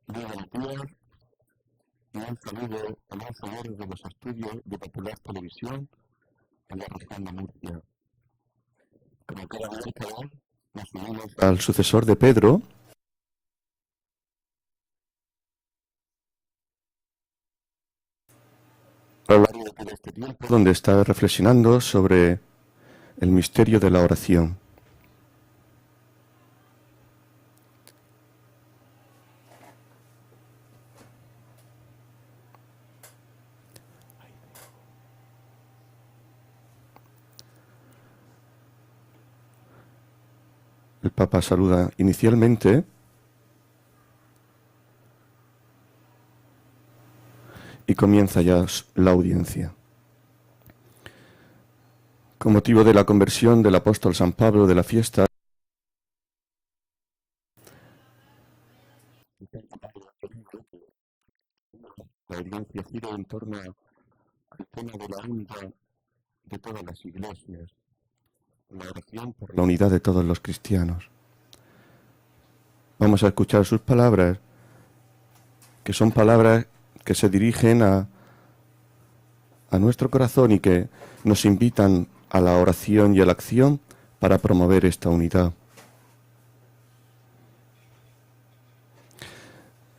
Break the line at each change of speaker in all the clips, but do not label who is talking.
Muy buenos días y un saludo a los seguidores de los estudios de Popular Televisión en la región de Murcia. Como cada vez nos unimos al sucesor de Pedro, a lo largo de todo este tiempo, donde está reflexionando sobre el misterio de la oración. El Papa saluda inicialmente y comienza ya la audiencia. Con motivo de la conversión del apóstol San Pablo de la fiesta, la audiencia gira en torno al tema de la unidad de todas las iglesias, la oración por la unidad de todos los cristianos. Vamos a escuchar sus palabras, que son palabras que se dirigen a nuestro corazón y que nos invitan a la oración y a la acción para promover esta unidad.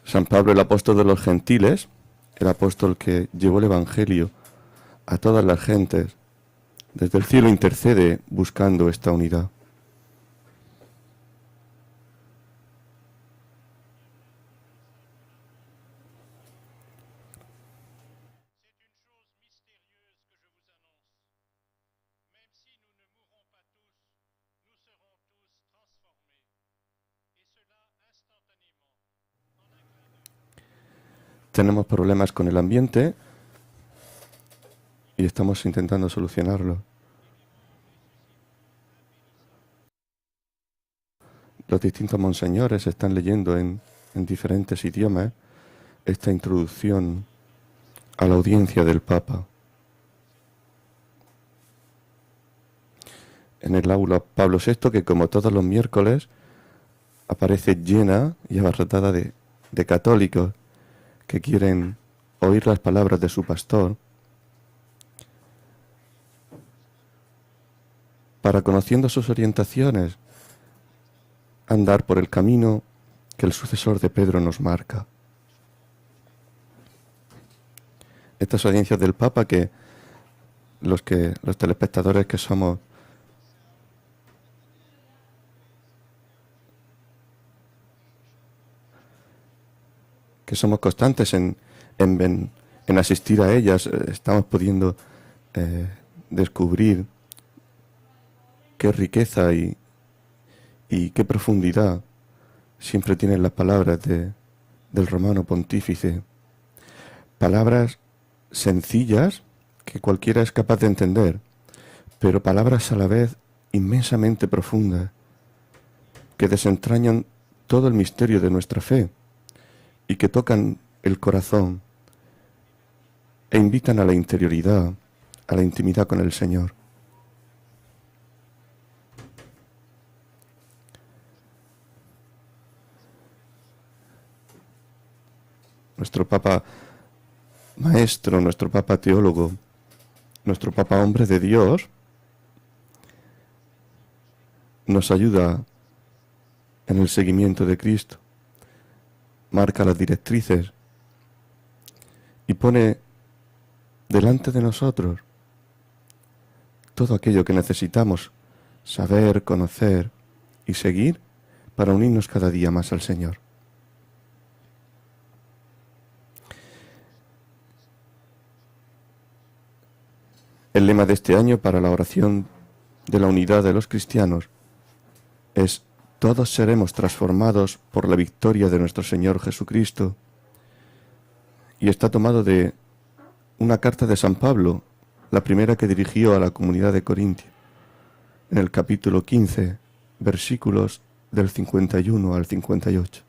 San Pablo, el apóstol de los gentiles, el apóstol que llevó el Evangelio a todas las gentes, desde el cielo intercede buscando esta unidad. Tenemos problemas con el ambiente y estamos intentando solucionarlo. Los distintos monseñores están leyendo en diferentes idiomas esta introducción a la audiencia del Papa. En el aula Pablo VI, que como todos los miércoles aparece llena y abarrotada de católicos que quieren oír las palabras de su pastor, para, conociendo sus orientaciones, andar por el camino que el sucesor de Pedro nos marca. Estas audiencias del Papa que los telespectadores que somos constantes en asistir a ellas, estamos pudiendo descubrir qué riqueza y qué profundidad siempre tienen las palabras del romano pontífice. Palabras sencillas que cualquiera es capaz de entender, pero palabras a la vez inmensamente profundas, que desentrañan todo el misterio de nuestra fe y que tocan el corazón e invitan a la interioridad, a la intimidad con el Señor. Nuestro Papa Maestro, nuestro Papa Teólogo, nuestro Papa Hombre de Dios, nos ayuda en el seguimiento de Cristo, marca las directrices y pone delante de nosotros todo aquello que necesitamos saber, conocer y seguir para unirnos cada día más al Señor. El lema de este año para la oración de la unidad de los cristianos es: todos seremos transformados por la victoria de nuestro Señor Jesucristo. Y está tomado de una carta de San Pablo, la primera que dirigió a la comunidad de Corintia, en el capítulo 15, versículos del 51 al 58.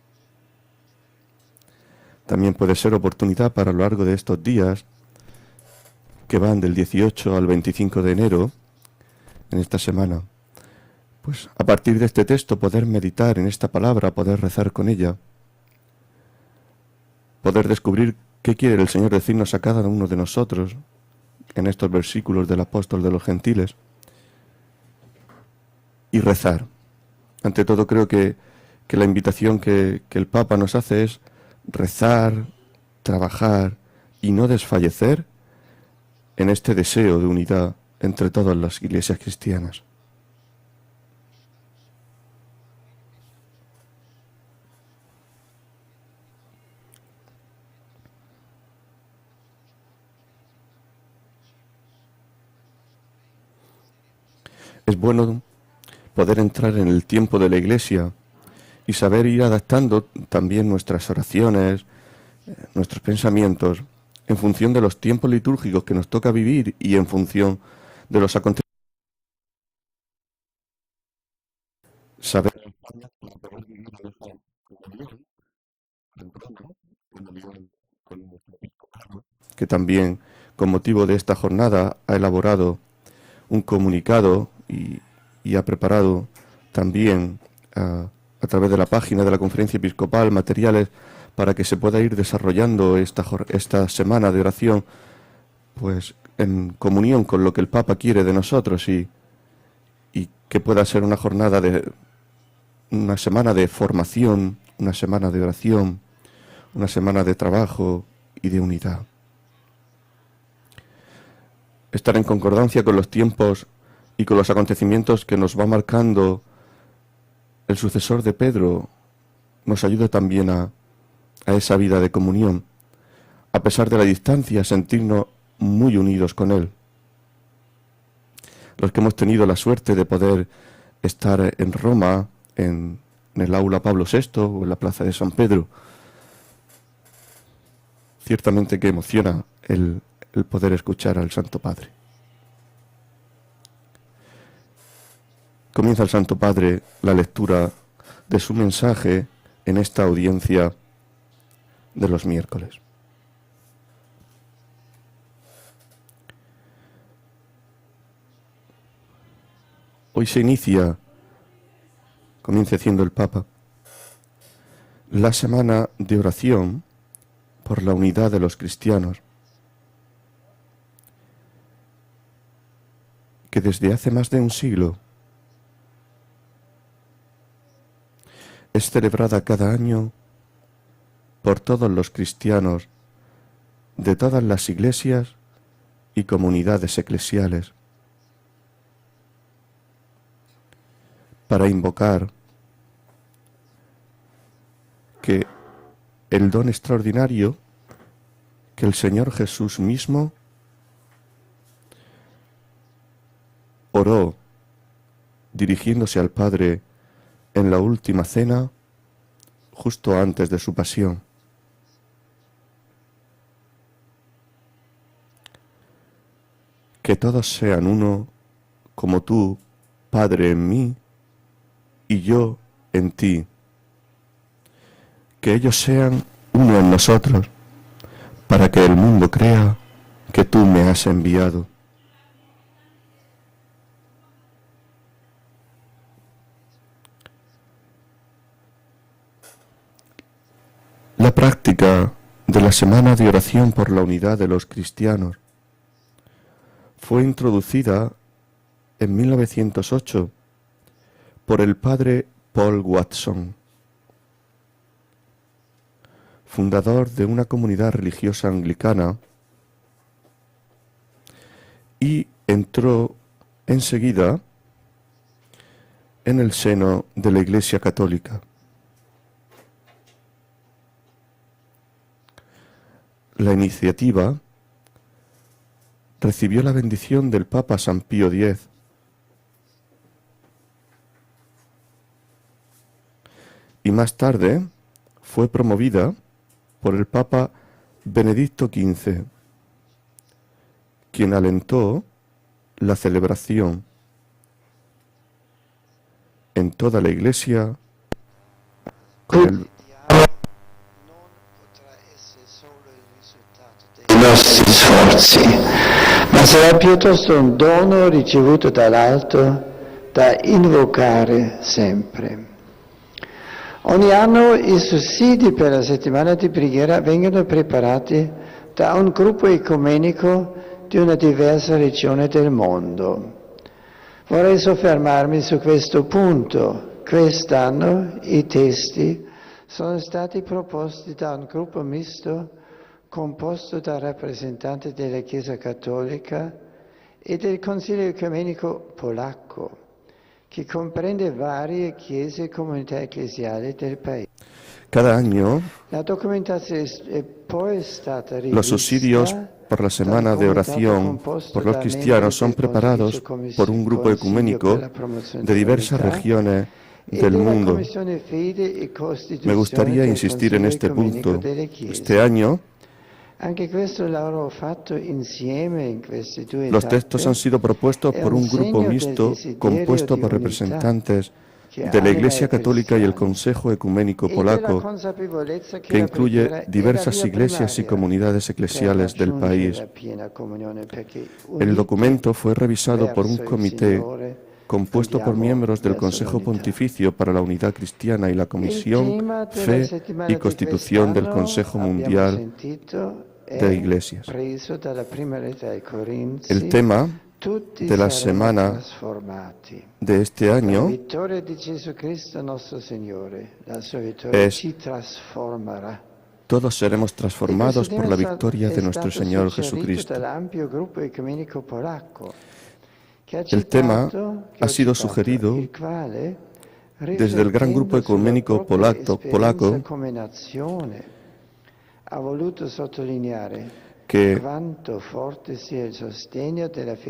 También puede ser oportunidad para a lo largo de estos días, que van del 18 al 25 de enero, en esta semana, pues a partir de este texto poder meditar en esta palabra, poder rezar con ella, poder descubrir qué quiere el Señor decirnos a cada uno de nosotros en estos versículos del apóstol de los gentiles, y rezar. Ante todo, creo que la invitación que el Papa nos hace es rezar, trabajar y no desfallecer en este deseo de unidad entre todas las iglesias cristianas. Es bueno poder entrar en el tiempo de la Iglesia y saber ir adaptando también nuestras oraciones, nuestros pensamientos, en función de los tiempos litúrgicos que nos toca vivir y en función de los acontecimientos. Saber que también, con motivo de esta jornada, ha elaborado un comunicado y ha preparado también a través de la página de la Conferencia Episcopal materiales para que se pueda ir desarrollando esta semana de oración, pues en comunión con lo que el Papa quiere de nosotros y que pueda ser una semana de formación, una semana de oración, una semana de trabajo y de unidad. Estar en concordancia con los tiempos y con los acontecimientos que nos va marcando el sucesor de Pedro nos ayuda también a esa vida de comunión, a pesar de la distancia, sentirnos muy unidos con él. Los que hemos tenido la suerte de poder estar en Roma, en el aula Pablo VI o en la plaza de San Pedro, ciertamente que emociona el poder escuchar al Santo Padre. Comienza el Santo Padre la lectura de su mensaje en esta audiencia de los miércoles. Hoy se inicia, comienza diciendo el Papa, la semana de oración por la unidad de los cristianos, que desde hace más de un siglo es celebrada cada año por todos los cristianos de todas las iglesias y comunidades eclesiales, para invocar que el don extraordinario que el Señor Jesús mismo oró dirigiéndose al Padre en la última cena justo antes de su pasión. Que todos sean uno, como tú, Padre, en mí y yo en ti. Que ellos sean uno en nosotros, para que el mundo crea que tú me has enviado. La práctica de la Semana de Oración por la Unidad de los Cristianos fue introducida en 1908 por el padre Paul Watson, fundador de una comunidad religiosa anglicana, y entró enseguida en el seno de la Iglesia Católica. La iniciativa recibió la bendición del Papa San Pío X y más tarde fue promovida por el Papa Benedicto XV, quien alentó la celebración en toda la Iglesia con el
i nostri sforzi, ma sarà piuttosto un dono ricevuto dall'alto da invocare sempre. Ogni anno i sussidi per la settimana di preghiera vengono preparati da un gruppo ecumenico di una diversa regione del mondo. Vorrei soffermarmi su questo punto. Quest'anno i testi sono stati proposti da un gruppo misto composto da rappresentanti della Chiesa Cattolica e del Consiglio Ecumenico Polacco, che comprende varie chiese e comunità ecclesiali del paese.
Cada año,
La documentazione è poi stata rivista.
los subsidios por la semana de oración por los cristianos son preparados por un grupo ecuménico de diversas regiones del mundo. Me gustaría insistir en este punto. Este año, los textos han sido propuestos por un grupo mixto compuesto por representantes de la Iglesia Católica y el Consejo Ecuménico Polaco, que incluye diversas iglesias y comunidades eclesiales del país. El documento fue revisado por un comité compuesto por miembros del Consejo Pontificio para la Unidad Cristiana y la Comisión Fe y Constitución del Consejo Mundial de Iglesias. El tema de la semana de este año es: todos seremos transformados por la victoria de nuestro Señor Jesucristo. El tema ha sido sugerido desde el gran grupo ecuménico polaco que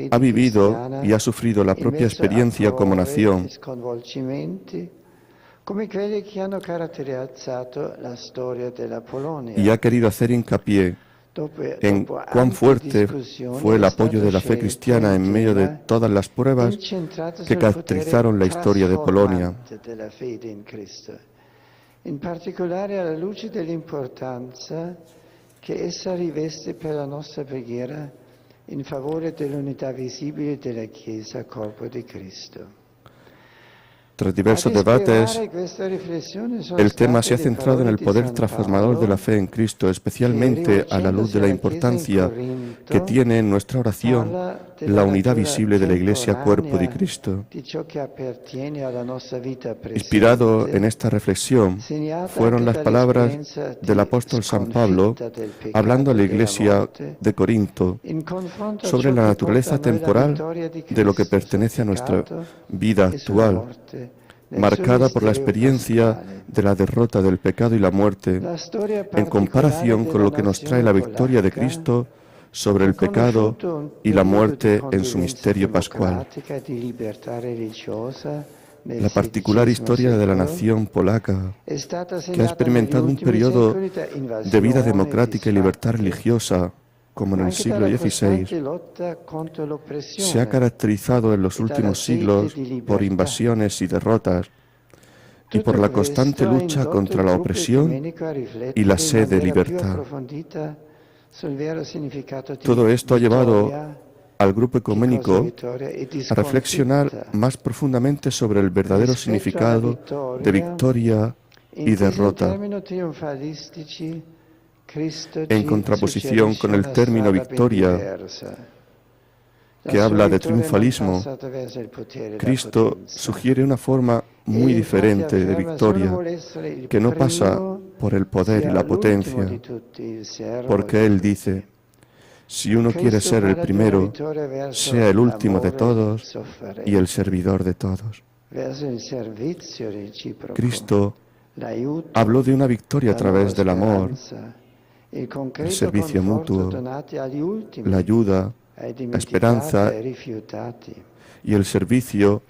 ha vivido y ha sufrido la propia experiencia como nación y ha querido hacer hincapié en cuán fuerte fue el apoyo de la fe cristiana en medio de todas las pruebas que caracterizaron la historia de Polonia.
In particolare alla luce dell'importanza che essa riveste per la nostra preghiera in favore dell'unità visibile della Chiesa, corpo di Cristo.
Tras diversos debates, el tema se ha centrado en el poder transformador de la fe en Cristo, especialmente a la luz de la importancia que tiene en nuestra oración la unidad visible de la Iglesia, cuerpo de Cristo. Inspirado en esta reflexión fueron las palabras del apóstol San Pablo hablando a la Iglesia de Corinto sobre la naturaleza temporal de lo que pertenece a nuestra vida actual, marcada por la experiencia de la derrota del pecado y la muerte, en comparación con lo que nos trae la victoria de Cristo sobre el pecado y la muerte en su misterio pascual. La particular historia de la nación polaca, que ha experimentado un periodo de vida democrática y libertad religiosa, como en el siglo XVI, se ha caracterizado en los últimos siglos por invasiones y derrotas y por la constante lucha contra la opresión y la sed de libertad. Todo esto ha llevado al grupo ecuménico a reflexionar más profundamente sobre el verdadero significado de victoria y derrota, en contraposición con el término victoria, que habla de triunfalismo. Cristo sugiere una forma muy diferente de victoria, que no pasa por el poder y la potencia, porque Él dice: si uno quiere ser el primero, sea el último de todos y el servidor de todos. Cristo habló de una victoria a través del amor, el servicio mutuo, la ayuda, la esperanza y el servicio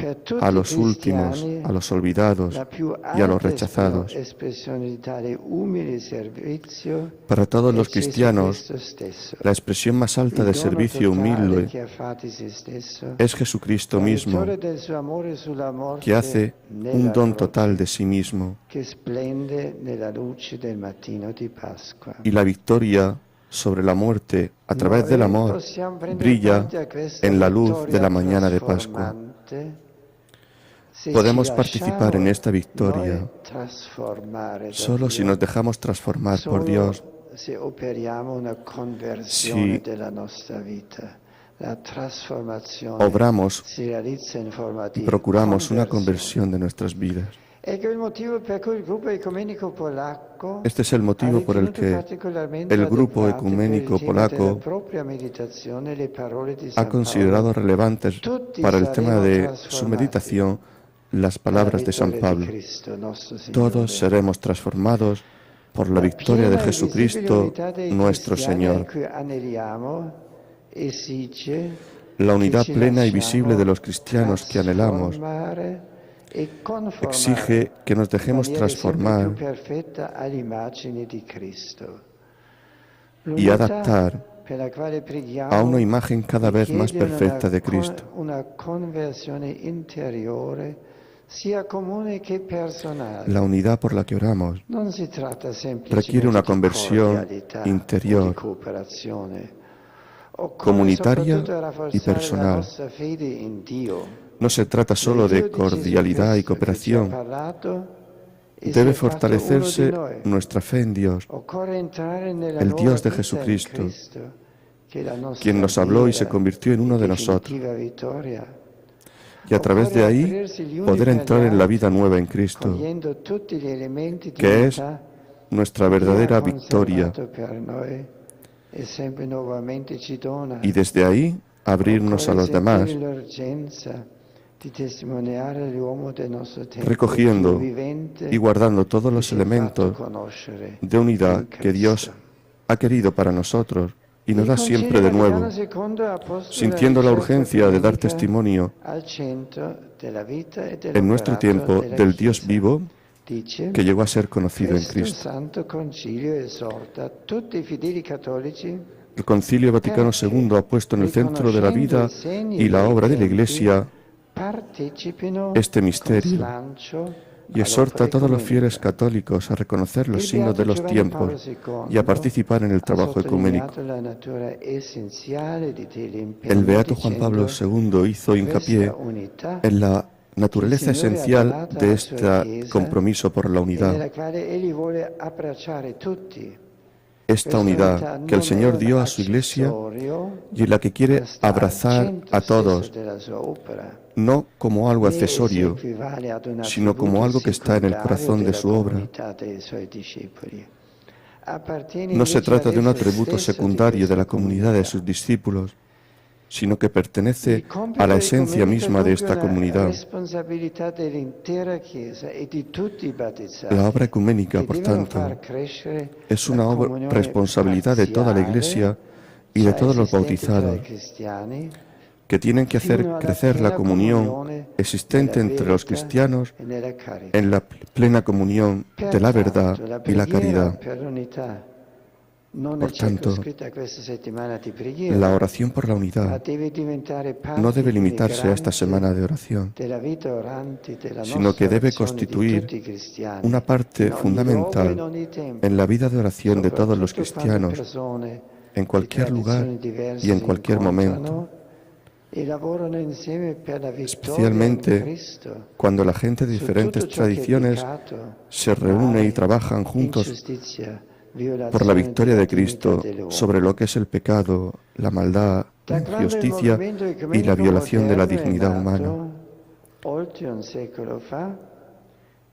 a los últimos, a los olvidados y a los rechazados. Para todos los cristianos, la expresión más alta de servicio humilde es Jesucristo mismo, que hace un don total de sí mismo. Y la victoria sobre la muerte a través del amor brilla en la luz de la mañana de Pascua. Podemos participar en esta victoria solo si nos dejamos transformar por Dios,
si operiamo una conversione
si
della nostra vita. La trasformazione
obramos
si realizza in forma
y
di
procuramos una
conversione.
conversión de nuestras vidas.
Ecco il motivo per cui il gruppo ecumenico polacco
Este es el
ha
motivo por el
ritenuto
que
particolarmente
el grupo
adeguate per il
ecuménico
tema della
polaco
propria meditazione le parole di
ha
San
considerado
Paolo.
relevantes
Tutti
para el tema
saremo
de su
trasformati
meditación las
dalla
palabras de San
vittoria di
Pablo.
Cristo, nostro
Todos
Signore.
seremos transformados por la
La
victoria de
piena e visibile
Jesucristo,
unità dei
nuestro
cristiani a
Señor.
cui aneliamo esige
La
che
unidad
ci
plena y visible de
lasciamo
los cristianos que anhelamos
trasformare e conformare
exige que nos
in
dejemos
maniera sempre più
transformar
perfetta all'immagine di Cristo.
y
L'unità
adaptar
per la quale
a una
preghiamo
imagen cada vez más
richiede
perfecta de Cristo.
una conversione interiore sia comune che personale.
La unidad por la que oramos
Non si tratta
requiere
semplicemente
una
di
conversión
cordialità o di
interior,
cooperazione. Occorre
comunitaria
soprattutto
y
rafforzare la
personal.
nostra fede in Dio.
No se trata solo de cordialidad y cooperación. Debe fortalecerse nuestra fe en Dios, el Dios de Jesucristo, quien nos habló y se convirtió en uno de nosotros, y a través de ahí poder entrar en la vida nueva en Cristo, que es nuestra verdadera victoria, y desde ahí abrirnos a los demás, recogiendo y guardando todos los elementos de unidad que Dios ha querido para nosotros y nos da siempre de nuevo, sintiendo la urgencia de dar testimonio en nuestro tiempo del Dios vivo que llegó a ser conocido en Cristo. El Concilio Vaticano II ha puesto en el centro de la vida y la obra de la Iglesia este misterio y exhorta a todos los fieles católicos a reconocer los signos de los tiempos y a participar en el trabajo ecuménico. El Beato Juan Pablo II hizo hincapié en la naturaleza esencial de este compromiso por la unidad. Esta unidad que el Señor dio a su Iglesia y en la que quiere abrazar a todos, no como algo accesorio, sino como algo que está en el corazón de su obra. No se trata de un atributo secundario de la comunidad de sus discípulos, sino que pertenece a la esencia misma de esta comunidad. La obra ecuménica, por tanto, es una responsabilidad de toda la Iglesia y de todos los bautizados, que tienen que hacer crecer la comunión existente entre los cristianos en la plena comunión de la verdad y la caridad. Por tanto, la oración por la unidad no debe limitarse a esta semana de oración, sino que debe constituir una parte fundamental en la vida de oración de todos los cristianos, en cualquier lugar y en cualquier momento, especialmente cuando la gente de diferentes tradiciones se reúne y trabajan juntos por la victoria de Cristo sobre lo que es el pecado, la maldad, la injusticia y la violación de la dignidad humana.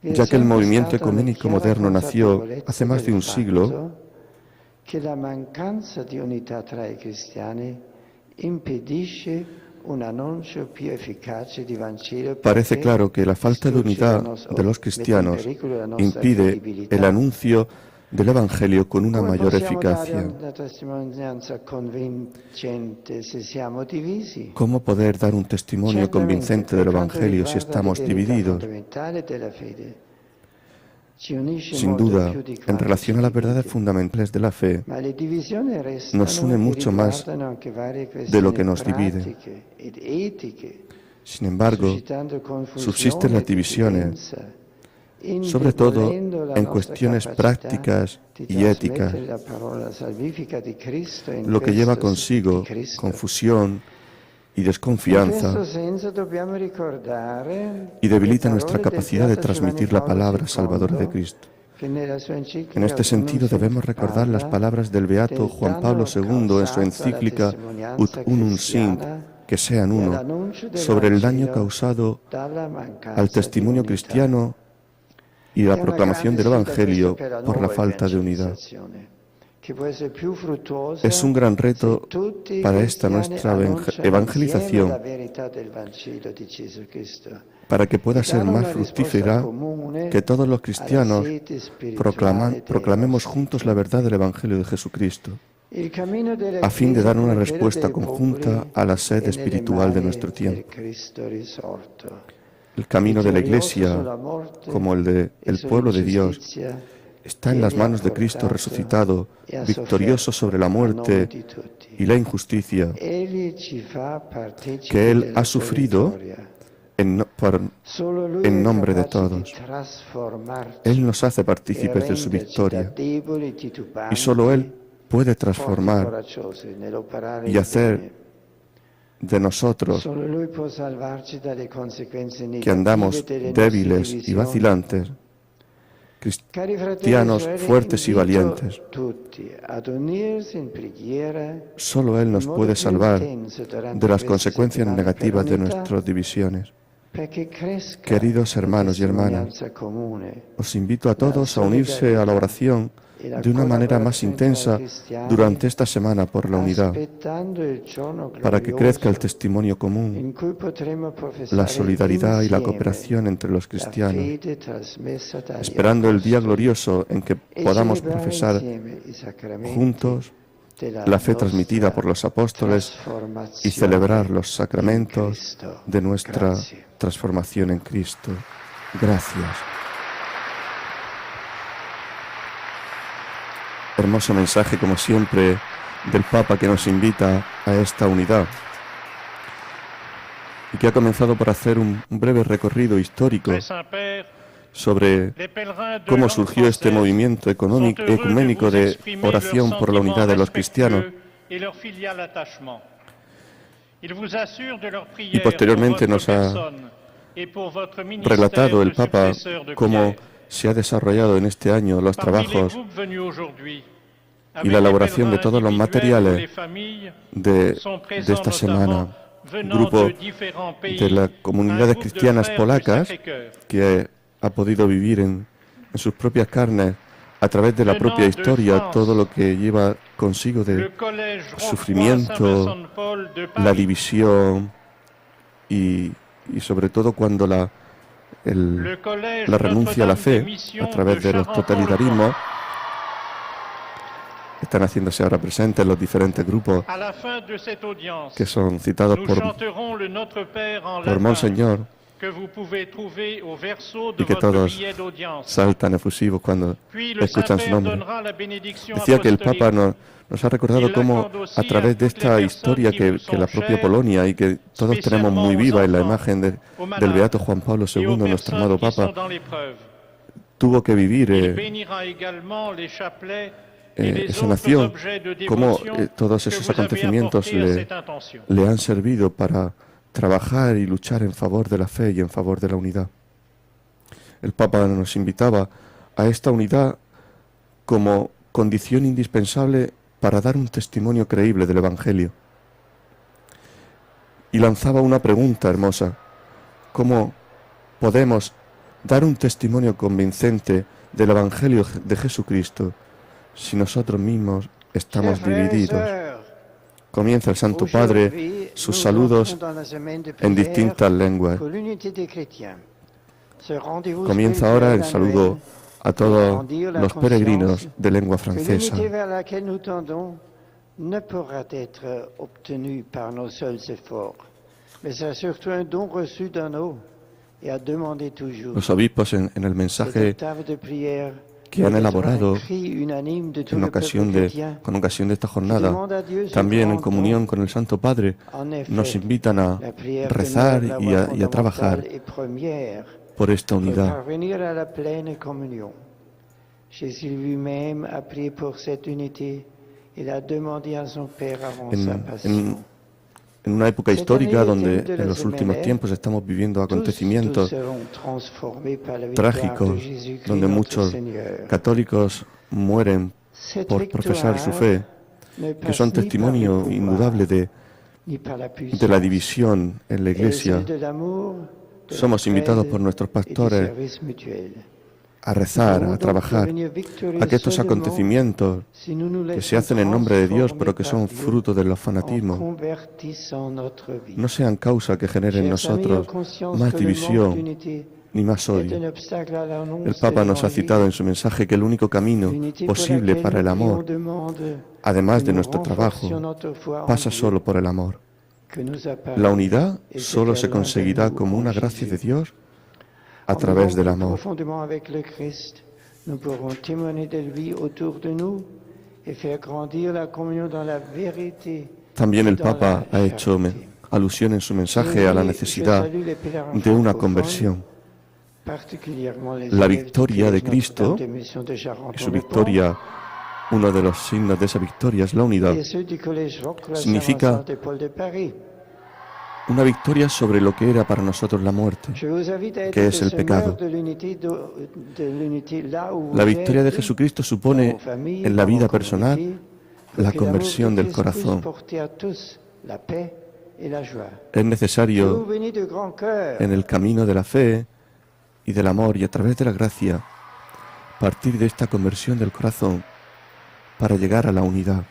Ya que el movimiento ecuménico moderno nació hace más de un siglo, parece claro que la falta de unidad de los cristianos impide el anuncio del Evangelio con una mayor eficacia. ¿Cómo poder dar un testimonio convincente del Evangelio si estamos divididos? Sin duda, en relación a las verdades fundamentales de la fe, nos une mucho más de lo que nos divide. Sin embargo, subsisten las divisiones, sobre todo en cuestiones prácticas y éticas, lo que lleva consigo confusión y desconfianza y debilita nuestra capacidad de transmitir la palabra salvadora de Cristo. En este sentido debemos recordar las palabras del beato Juan Pablo II en su encíclica Ut Unum Sint, que sean uno, sobre el daño causado al testimonio cristiano y la proclamación del Evangelio por la falta de unidad. Es un gran reto para esta nuestra evangelización, para que pueda ser más fructífera, que todos los cristianos proclamemos juntos la verdad del Evangelio de Jesucristo, a fin de dar una respuesta conjunta a la sed espiritual de nuestro tiempo. El camino de la Iglesia, como el del pueblo de Dios, está en las manos de Cristo resucitado, victorioso sobre la muerte y la injusticia, que Él ha sufrido en nombre de todos. Él nos hace partícipes de su victoria, y solo Él puede transformar y hacer de nosotros, que andamos débiles y vacilantes, cristianos fuertes y valientes. Solo Él nos puede salvar de las consecuencias negativas de nuestras divisiones. Queridos hermanos y hermanas, os invito a todos a unirse a la oración de una manera más intensa durante esta semana por la unidad, para que crezca el testimonio común, la solidaridad y la cooperación entre los cristianos, esperando el día glorioso en que podamos profesar juntos la fe transmitida por los apóstoles y celebrar los sacramentos de nuestra transformación en Cristo. Gracias. Hermoso mensaje, como siempre, del Papa, que nos invita a esta unidad y que ha comenzado por hacer un breve recorrido histórico sobre cómo surgió este movimiento ecuménico de oración por la unidad de los cristianos. Y posteriormente nos ha relatado el Papa cómo se ha desarrollado en este año los trabajos y la elaboración de todos los materiales de esta semana. Grupo de las comunidades cristianas polacas que ha podido vivir en sus propias carnes, a través de la propia historia, todo lo que lleva consigo de sufrimiento, la división y sobre todo cuando la renuncia a la fe a través de los totalitarismos. Están haciéndose ahora presentes los diferentes grupos que son citados por Monseñor, y que todos saltan efusivos cuando escuchan su nombre. Decía que el Papa nos ha recordado cómo a través de esta historia que la propia Polonia y que todos tenemos muy viva en la imagen del beato Juan Pablo II, nuestro amado Papa, tuvo que vivir esa nación, cómo todos esos acontecimientos le han servido para trabajar y luchar en favor de la fe y en favor de la unidad. El Papa nos invitaba a esta unidad como condición indispensable para dar un testimonio creíble del Evangelio. Y lanzaba una pregunta hermosa: ¿cómo podemos dar un testimonio convincente del Evangelio de Jesucristo si nosotros mismos estamos divididos? Comienza el Santo Padre sus saludos en distintas lenguas. Comienza ahora el saludo a todos los peregrinos de lengua francesa. Los obispos en el mensaje que han elaborado con ocasión de esta jornada, también en comunión con el Santo Padre, nos invitan a rezar y a trabajar por esta unidad. en una época histórica donde en los últimos tiempos estamos viviendo acontecimientos trágicos, donde muchos católicos mueren por profesar su fe, que son testimonio indudable de la división en la Iglesia. Somos invitados por nuestros pastores a rezar, a trabajar, a que estos acontecimientos que se hacen en nombre de Dios, pero que son fruto de los fanatismos, no sean causa que genere en nosotros más división ni más odio. El Papa nos ha citado en su mensaje que el único camino posible para el amor, además de nuestro trabajo, pasa solo por el amor. La unidad solo se conseguirá como una gracia de Dios a través del amor. También el Papa ha hecho alusión en su mensaje a la necesidad de una conversión. La victoria de Cristo, y su victoria, uno de los signos de esa victoria es la unidad, significa una victoria sobre lo que era para nosotros la muerte, que es el pecado. La victoria de Jesucristo supone en la vida personal la conversión del corazón. Es necesario en el camino de la fe y del amor y a través de la gracia partir de esta conversión del corazón para llegar a la unidad.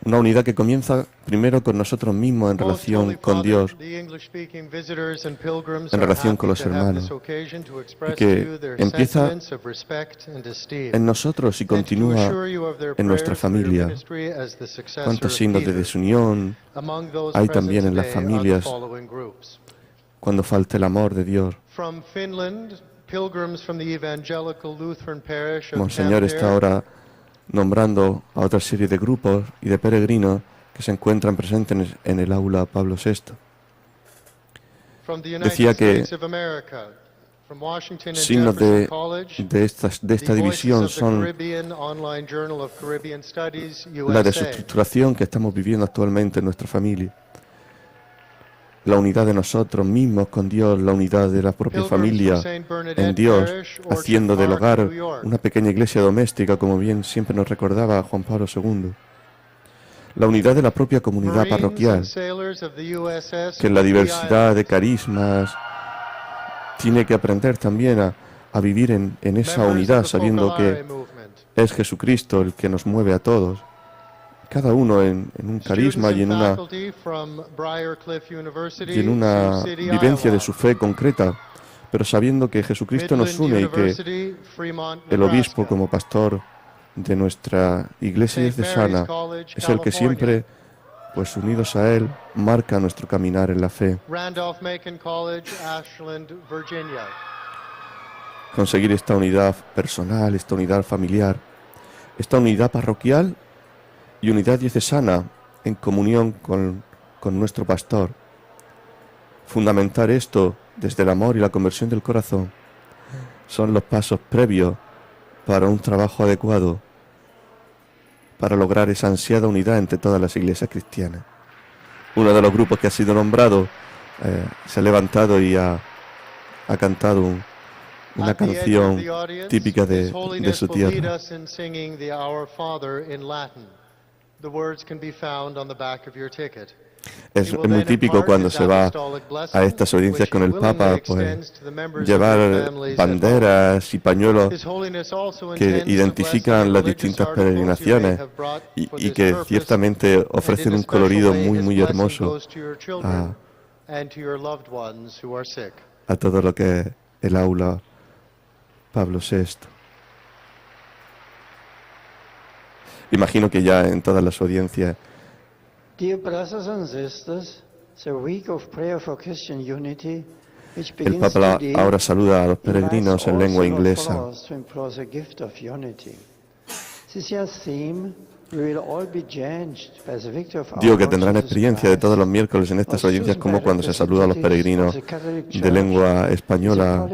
Una unidad que comienza primero con nosotros mismos en relación con Dios, en relación con los hermanos, y que empieza en nosotros y continúa en nuestra familia. ¿Cuántos signos de desunión hay también en las familias cuando falta el amor de Dios? Monseñor está ahora nombrando a otra serie de grupos y de peregrinos que se encuentran presentes en el aula Pablo VI. Decía que signos de esta división son la desestructuración que estamos viviendo actualmente en nuestra familia, la unidad de nosotros mismos con Dios, la unidad de la propia familia en Dios, haciendo del hogar una pequeña iglesia doméstica, como bien siempre nos recordaba Juan Pablo II. La unidad de la propia comunidad parroquial, que en la diversidad de carismas tiene que aprender también a vivir en esa unidad, sabiendo que es Jesucristo el que nos mueve a todos. Cada uno en un carisma y en una vivencia de su fe concreta, pero sabiendo que Jesucristo nos une y que el obispo como pastor de nuestra iglesia diocesana es el que siempre, pues unidos a él, marca nuestro caminar en la fe. Conseguir esta unidad personal, esta unidad familiar, esta unidad parroquial y unidad diocesana en comunión con nuestro pastor. Fundamentar esto desde el amor y la conversión del corazón son los pasos previos para un trabajo adecuado para lograr esa ansiada unidad entre todas las iglesias cristianas. Uno de los grupos que ha sido nombrado se ha levantado y ha cantado una canción típica de su tierra. Es muy típico cuando se va a estas audiencias con el Papa, pues llevar banderas y pañuelos que identifican las distintas peregrinaciones y que ciertamente ofrecen un colorido muy hermoso a todo lo que es el aula Pablo VI. Imagino que ya en todas las audiencias el Papa ahora saluda a los peregrinos en lengua inglesa. Digo que tendrán experiencia de todos los miércoles en estas audiencias como cuando se saluda a los peregrinos de lengua española.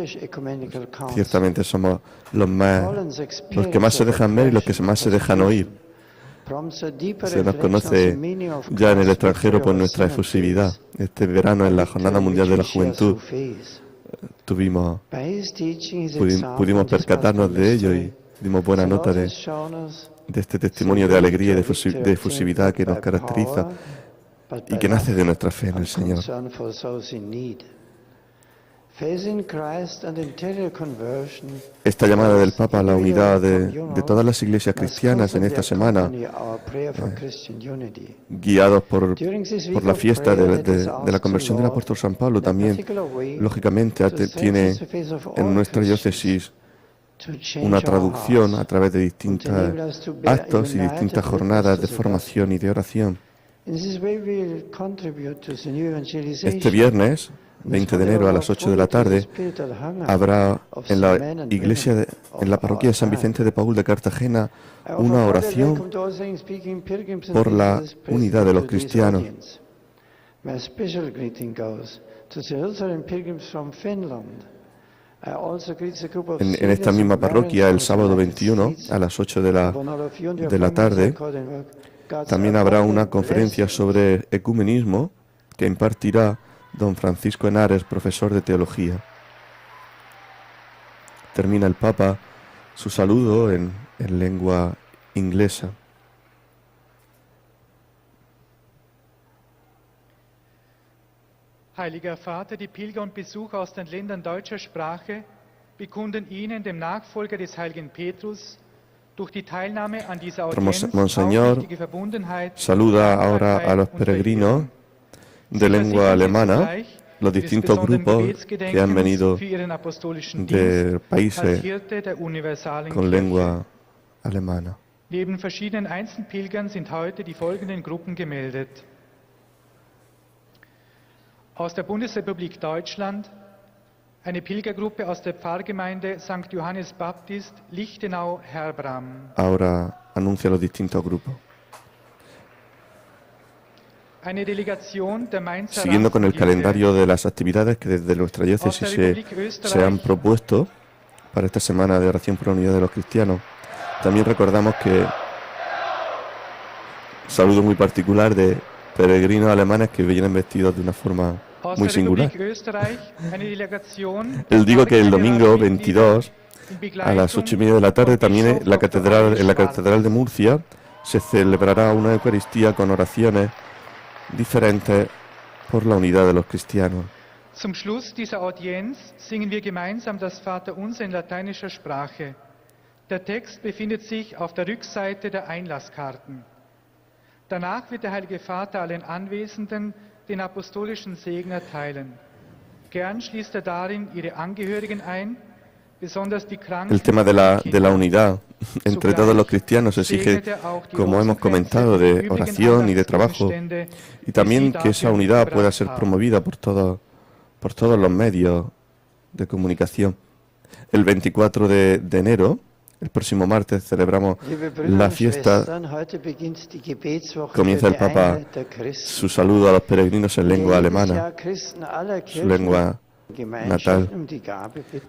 Ciertamente somos los que más se dejan ver y los que más se dejan oír. Se nos conoce ya en el extranjero por nuestra efusividad. Este verano, en la Jornada Mundial de la Juventud, pudimos percatarnos de ello y dimos buena nota de este testimonio de alegría y de efusividad que nos caracteriza y que nace de nuestra fe en el Señor. Esta llamada del Papa a la unidad de todas las iglesias cristianas en esta semana, guiados por la fiesta de la conversión del apóstol San Pablo, también, lógicamente, tiene en nuestra diócesis una traducción a través de distintos actos y distintas jornadas de formación y de oración. Este viernes, 20 de enero a las 8 de la tarde, habrá en la iglesia, en la parroquia de San Vicente de Paúl de Cartagena, una oración por la unidad de los cristianos. En esta misma parroquia, el sábado 21 a las 8 de la tarde, también habrá una conferencia sobre ecumenismo que impartirá don Francisco Henares, profesor de teología. Termina el Papa su saludo en lengua inglesa.
Heiliger Vater, die Pilger und Besucher aus den Ländern deutscher Sprache bekunden Ihnen, dem Nachfolger des heiligen Petrus, durch die Teilnahme an dieser Audienz aufrichtige Verbundenheit.
Saluda ahora a los peregrinos de lengua alemana, los distintos grupos que han venido de países con lengua alemana.
Neben verschiedenen Einzelpilgern sind heute die folgenden Gruppen gemeldet. Aus der Bundesrepublik Deutschland eine Pilgergruppe aus der Pfarrgemeinde St. Johannes Baptist, Lichtenau-Herbram.
Ahora anuncia los distintos grupos. Siguiendo con el calendario de las actividades que desde nuestra diócesis se han propuesto para esta semana de oración por la unidad de los cristianos, también recordamos que saludo muy particular de peregrinos alemanes que vienen vestidos de una forma muy singular. Les digo que el domingo 22 a las 8:30 de la tarde también en la Catedral de Murcia se celebrará una Eucaristía con oraciones diferentes por la unidad de los cristianos.
Zum Schluss dieser Audienz singen wir gemeinsam das Vaterunser in lateinischer Sprache. Der Text befindet sich auf der Rückseite der Einlasskarten. Danach wird der Heilige Vater allen Anwesenden den apostolischen Segen erteilen. Gern schließt darin ihre Angehörigen ein, besonders die Kranken.
El tema de la unidad entre todos los cristianos exige, como hemos comentado, de oración y de trabajo, y también que esa unidad pueda ser promovida por todos los medios de comunicación. El 24 de enero, el próximo martes, celebramos la fiesta. Comienza el Papa su saludo a los peregrinos en lengua alemana, su lengua natal.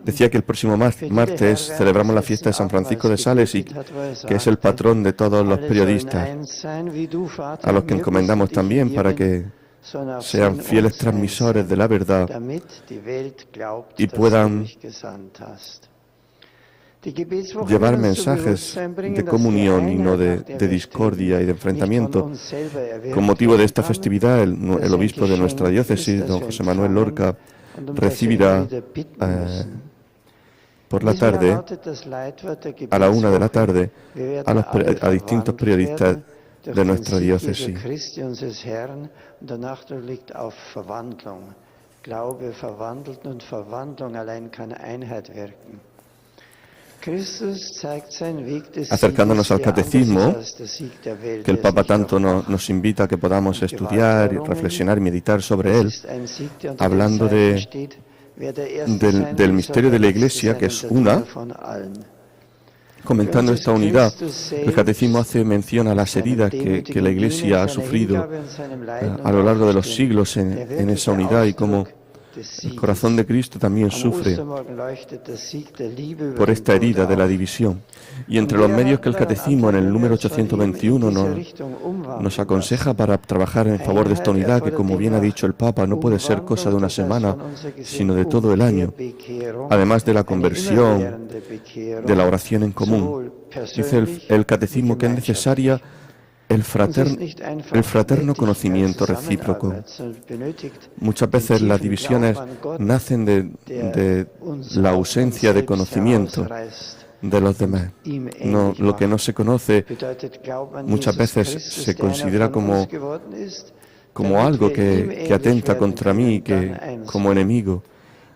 Decía que el próximo martes celebramos la fiesta de San Francisco de Sales, y que es el patrón de todos los periodistas, a los que encomendamos también para que sean fieles transmisores de la verdad y puedan llevar mensajes de comunión y no de discordia y de enfrentamiento. Con motivo de esta festividad, el obispo de nuestra diócesis, don José Manuel Lorca, recibirá por la tarde, a la 1 de la tarde, a distintos periodistas de nuestra diócesis. Acercándonos al catecismo, que el Papa tanto nos invita a que podamos estudiar, y reflexionar y meditar sobre él, hablando del misterio de la Iglesia, que es una. Comentando esta unidad, el catecismo hace mención a las heridas que la Iglesia ha sufrido a lo largo de los siglos en esa unidad, y cómo El corazón de Cristo también sufre por esta herida de la división. Y entre los medios que el Catecismo en el número 821 nos aconseja para trabajar en favor de esta unidad, que como bien ha dicho el Papa, no puede ser cosa de una semana, sino de todo el año, además de la conversión, de la oración en común. Dice el Catecismo que es necesaria el fraterno conocimiento recíproco. Muchas veces las divisiones nacen de la ausencia de conocimiento de los demás. Lo que no se conoce muchas veces se considera como algo que atenta contra mí, como enemigo.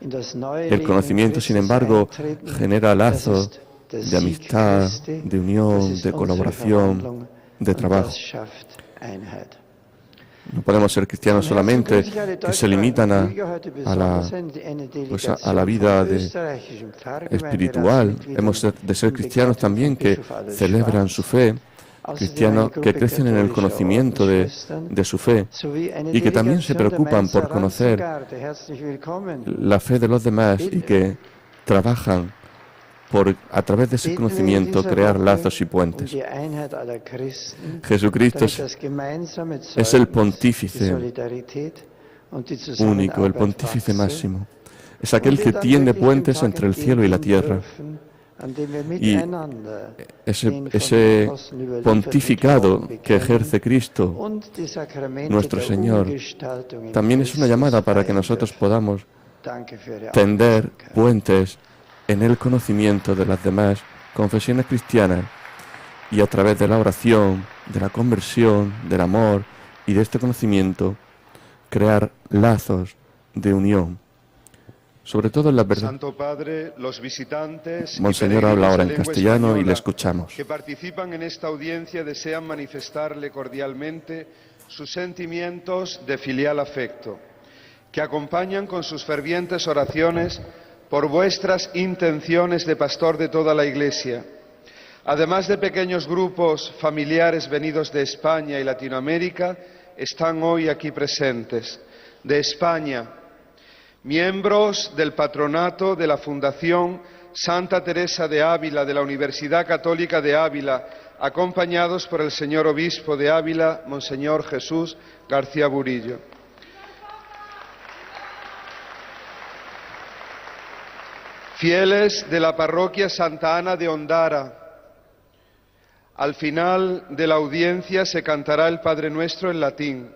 El conocimiento, sin embargo, genera lazos de amistad, de unión, de colaboración, de trabajo. No podemos ser cristianos solamente que se limitan a la vida espiritual. Hemos de ser cristianos también que celebran su fe, cristianos que crecen en el conocimiento de su fe y que también se preocupan por conocer la fe de los demás y que trabajan por, a través de ese conocimiento, crear lazos y puentes. Jesucristo es el pontífice único, el pontífice máximo. Es aquel que tiende puentes entre el cielo y la tierra. Y ese pontificado que ejerce Cristo, nuestro Señor, también es una llamada para que nosotros podamos tender puentes en el conocimiento de las demás confesiones cristianas y a través de la oración, de la conversión, del amor y de este conocimiento, crear lazos de unión. Sobre todo en la verdad.
Santo Padre, los visitantes
Monseñor habla ahora en castellano y le escuchamos.
Que participan en esta audiencia desean manifestarle cordialmente sus sentimientos de filial afecto, que acompañan con sus fervientes oraciones por vuestras intenciones de pastor de toda la Iglesia. Además de pequeños grupos familiares venidos de España y Latinoamérica, están hoy aquí presentes. De España, miembros del patronato de la Fundación Santa Teresa de Ávila de la Universidad Católica de Ávila, acompañados por el señor obispo de Ávila, Monseñor Jesús García Burillo. Fieles de la parroquia Santa Ana de Ondara, al final de la audiencia se cantará el Padre Nuestro en latín,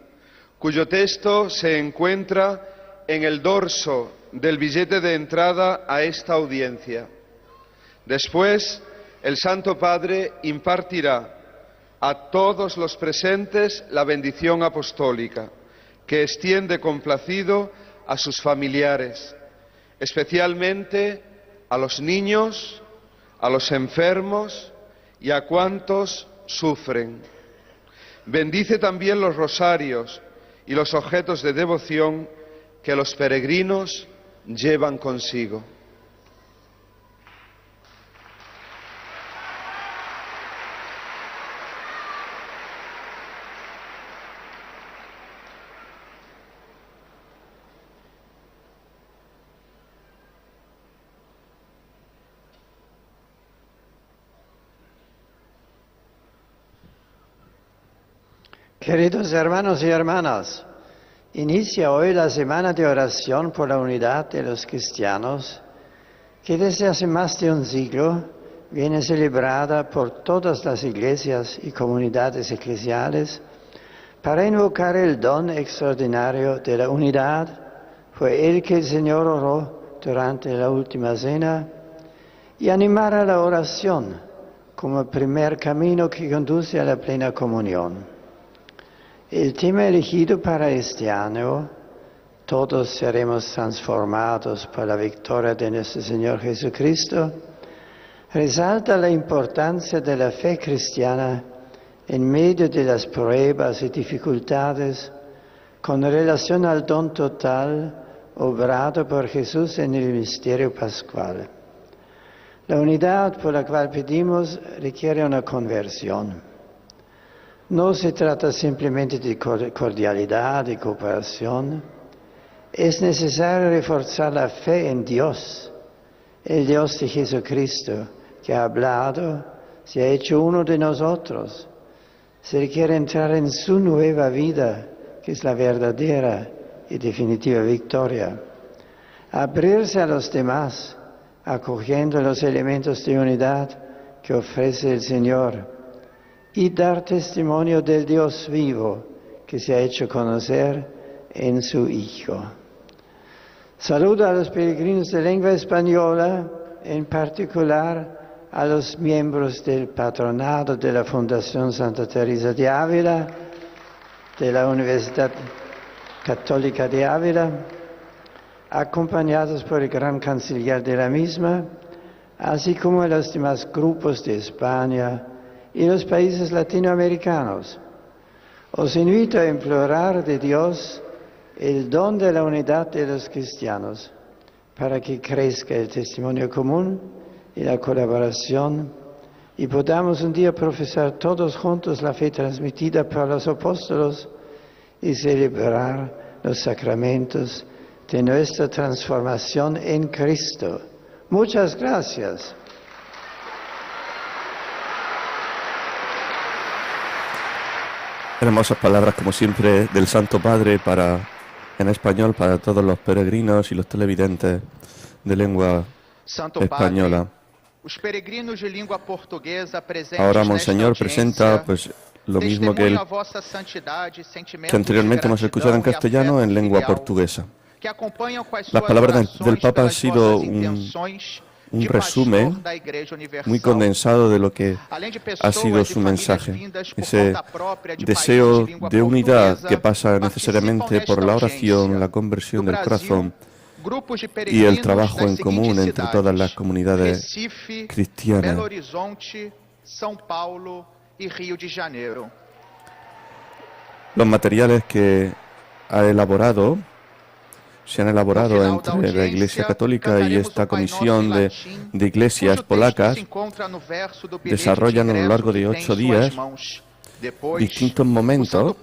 cuyo texto se encuentra en el dorso del billete de entrada a esta audiencia. Después, el Santo Padre impartirá a todos los presentes la bendición apostólica, que extiende complacido a sus familiares, especialmente a los niños, a los enfermos y a cuantos sufren. Bendice también los rosarios y los objetos de devoción que los peregrinos llevan consigo.
Queridos hermanos y hermanas, inicia hoy la semana de oración por la unidad de los cristianos, que desde hace más de un siglo viene celebrada por todas las iglesias y comunidades eclesiales para invocar el don extraordinario de la unidad. Fue el que el Señor oró durante la última cena, y animar a la oración como primer camino que conduce a la plena comunión. El tema elegido para este año, todos seremos transformados por la victoria de nuestro Señor Jesucristo, resalta la importancia de la fe cristiana en medio de las pruebas y dificultades con relación al don total obrado por Jesús en el misterio pascual. La unidad por la cual pedimos requiere una conversión. No se trata simplemente de cordialidad y cooperación, Es necesario reforzar la fe en Dios, el Dios de Jesucristo, que ha hablado, se ha hecho uno de nosotros. Se requiere entrar en su nueva vida, que es la verdadera y definitiva victoria. Abrirse a los demás, acogiendo los elementos de unidad que ofrece el Señor, y dar testimonio del Dios vivo que se ha hecho conocer en su Hijo. Saludo a los peregrinos de lengua española, en particular a los miembros del patronado de la Fundación Santa Teresa de Ávila, de la Universidad Católica de Ávila, acompañados por el gran canciller de la misma, así como los demás grupos de España y los países latinoamericanos. Os invito a implorar de Dios el don de la unidad de los cristianos, para que crezca el testimonio común y la colaboración, y podamos un día profesar todos juntos la fe transmitida por los apóstolos y celebrar los sacramentos de nuestra transformación en Cristo. Muchas gracias.
Hermosas palabras, como siempre, del Santo Padre en español para todos los peregrinos y los televidentes de lengua española. Ahora Monseñor presenta pues lo mismo que anteriormente hemos escuchado en castellano en lengua portuguesa. Las palabras del Papa han sido un resumen muy condensado de lo que ha sido su mensaje. Ese deseo de unidad que pasa necesariamente por la oración, la conversión del corazón y el trabajo en común entre todas las comunidades cristianas. Los materiales que se han elaborado entre la Iglesia Católica y esta comisión de iglesias polacas desarrollan a lo largo de 8 días distintos momentos